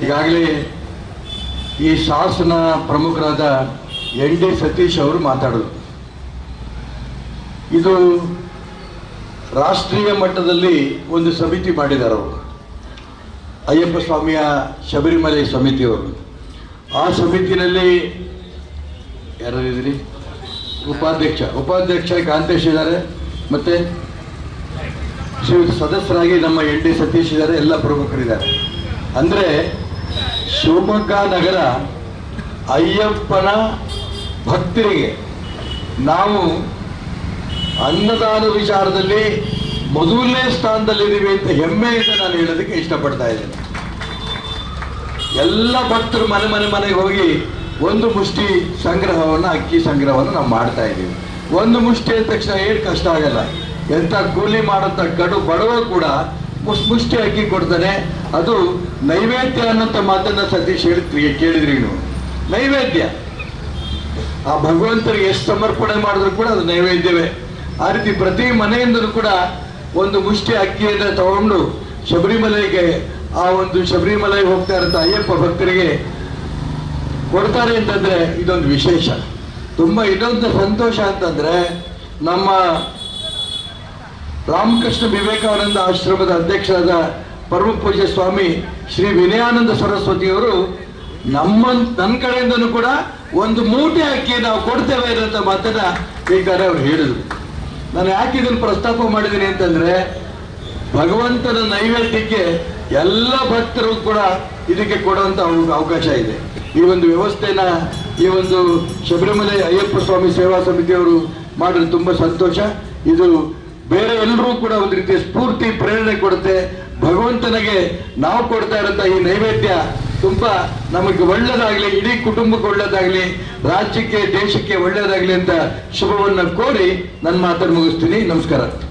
ಈಗಾಗಲೇ ಈ ಶಾಸನ ಪ್ರಮುಖರಾದ ND ಸತೀಶ್ ಅವರು ಮಾತಾಡಿದ್ರು. ಇದು ರಾಷ್ಟ್ರೀಯ ಮಟ್ಟದಲ್ಲಿ ಒಂದು ಸಮಿತಿ ಮಾಡಿದ್ದಾರೆ ಅವರು, ಅಯ್ಯಪ್ಪ ಸ್ವಾಮಿಯ ಶಬರಿಮಲೆ ಸಮಿತಿಯವರು. ಆ ಸಮಿತಿನಲ್ಲಿ ಯಾರಿದ್ರಿ? ಉಪಾಧ್ಯಕ್ಷ ಕಾಂತೇಶ್ ಇದ್ದಾರೆ, ಮತ್ತೆ ಸದಸ್ಯರಾಗಿ ನಮ್ಮ ND ಸತೀಶ್ ಇದ್ದಾರೆ, ಎಲ್ಲ ಪ್ರಮುಖರಿದ್ದಾರೆ. ಅಂದರೆ ಶಿವಮೊಗ್ಗ ನಗರ ಅಯ್ಯಪ್ಪನ ಭಕ್ತರಿಗೆ ನಾವು ಅನ್ನದಾನ ವಿಚಾರದಲ್ಲಿ ಮೊದಲನೇ ಸ್ಥಾನದಲ್ಲಿದ್ದೀವಿ ಅಂತ ಹೆಮ್ಮೆಯಿಂದ ನಾನು ಹೇಳೋದಕ್ಕೆ ಇಷ್ಟಪಡ್ತಾ ಇದ್ದೇನೆ. ಎಲ್ಲ ಭಕ್ತರು ಮನೆಗೆ ಹೋಗಿ ಒಂದು ಮುಷ್ಟಿ ಸಂಗ್ರಹವನ್ನು, ಅಕ್ಕಿ ಸಂಗ್ರಹವನ್ನು ನಾವು ಮಾಡ್ತಾ ಇದ್ದೀವಿ. ಒಂದು ಮುಷ್ಟಿ ಅಂದ ತಕ್ಷಣ ಏನು ಕಷ್ಟ ಆಗಲ್ಲ. ಎಂಥ ಕೂಲಿ ಮಾಡೋಂಥ ಬಡವ ಕೂಡ ಮುಷ್ಟಿ ಅಕ್ಕಿ ಕೊಡ್ತಾನೆ. ಅದು ನೈವೇದ್ಯ ಅನ್ನೋಂಥ ಮಾತನ್ನ ಸತೀಶ್ ಕೇಳಿದ್ರಿ ನೀವು. ನೈವೇದ್ಯ ಆ ಭಗವಂತರಿಗೆ ಎಷ್ಟು ಸಮರ್ಪಣೆ ಮಾಡಿದ್ರು ಕೂಡ ಅದು ನೈವೇದ್ಯವೇ. ಆ ರೀತಿ ಪ್ರತಿ ಮನೆಯಿಂದಲೂ ಕೂಡ ಒಂದು ಮುಷ್ಟಿ ಅಕ್ಕಿಯನ್ನು ತಗೊಂಡು ಶಬರಿಮಲೆಗೆ, ಆ ಒಂದು ಶಬರಿಮಲೆಗೆ ಹೋಗ್ತಾ ಇರೋಂಥ ಅಯ್ಯಪ್ಪ ಭಕ್ತರಿಗೆ ಕೊಡ್ತಾರೆ ಅಂತಂದ್ರೆ ಇದೊಂದು ವಿಶೇಷ. ತುಂಬ ಇದೊಂದು ಸಂತೋಷ ಅಂತಂದ್ರೆ, ನಮ್ಮ ರಾಮಕೃಷ್ಣ ವಿವೇಕಾನಂದ ಆಶ್ರಮದ ಅಧ್ಯಕ್ಷರಾದ ಪರಮ ಪೂಜ್ಯ ಸ್ವಾಮಿ ಶ್ರೀ ವಿನಯಾನಂದ ಸರಸ್ವತಿಯವರು ನನ್ನ ಕಡೆಯಿಂದನೂ ಕೂಡ ಒಂದು ಮೂಟೆ ಅಕ್ಕಿ ನಾವು ಕೊಡ್ತೇವೆ ಅನ್ನೋಂಥ ಮಾತನ್ನ ಬೇಕಾದ್ರೆ ಅವ್ರು ಹೇಳಿದ್ರು. ನಾನು ಯಾಕೆ ಇದನ್ನು ಪ್ರಸ್ತಾಪ ಮಾಡಿದ್ದೀನಿ ಅಂತಂದ್ರೆ, ಭಗವಂತನ ನೈವೇದ್ಯಕ್ಕೆ ಎಲ್ಲ ಭಕ್ತರು ಕೂಡ ಇದಕ್ಕೆ ಕೊಡುವಂತ ಅವಕಾಶ ಇದೆ. ಈ ಒಂದು ವ್ಯವಸ್ಥೆನ ಈ ಒಂದು ಶಬರಿಮಲೆ ಅಯ್ಯಪ್ಪ ಸ್ವಾಮಿ ಸೇವಾ ಸಮಿತಿಯವರು ಮಾಡಿದ್ರೆ ತುಂಬಾ ಸಂತೋಷ. ಇದು ಬೇರೆ ಎಲ್ಲರೂ ಕೂಡ ಒಂದು ರೀತಿಯ ಸ್ಫೂರ್ತಿ, ಪ್ರೇರಣೆ ಕೊಡುತ್ತೆ. ಭಗವಂತನಿಗೆ ನಾವು ಕೊಡ್ತಾ ಇರೋಂಥ ಈ ನೈವೇದ್ಯ ತುಂಬಾ ನಮಗೆ ಒಳ್ಳೇದಾಗ್ಲಿ, ಇಡೀ ಕುಟುಂಬಕ್ಕೆ ಒಳ್ಳೇದಾಗ್ಲಿ, ರಾಜ್ಯಕ್ಕೆ ದೇಶಕ್ಕೆ ಒಳ್ಳೇದಾಗ್ಲಿ ಅಂತ ಶುಭವನ್ನ ಕೋರಿ ನನ್ನ ಮಾತನ್ನು ಮುಗಿಸ್ತೀನಿ. ನಮಸ್ಕಾರ.